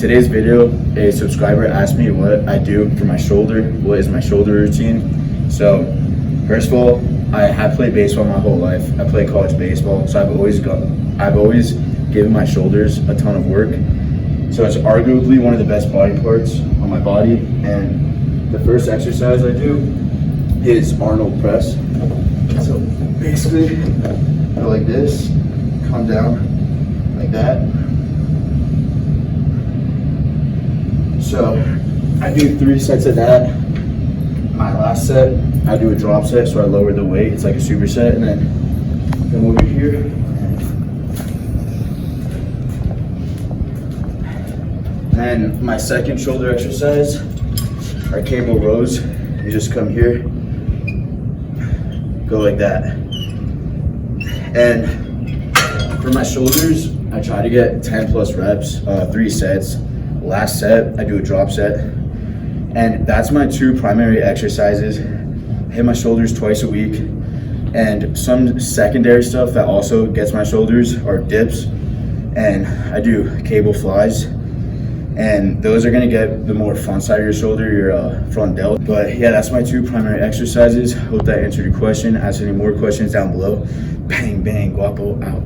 today's video, a subscriber asked me what I do for my shoulder, what is my shoulder routine. So first of all, I have played baseball my whole life. I played college baseball, so I've always given my shoulders a ton of work. So it's arguably one of the best body parts on my body. And the first exercise I do is Arnold press. So basically, go like this, come down like that. So I do 3 sets of that. My last set, I do a drop set, so I lower the weight. It's like a superset, and then come over here. And my second shoulder exercise are cable rows. You just come here, go like that. And for my shoulders, I try to get 10 plus reps, 3 sets. Last set, I do a drop set. And that's my 2 primary exercises. I hit my shoulders twice a week. And some secondary stuff that also gets my shoulders are dips. And I do cable flies. And those are gonna get the more front side of your shoulder, your front delt. But yeah, that's my 2 primary exercises. Hope that answered your question. Ask any more questions down below. Bang, bang, guapo out.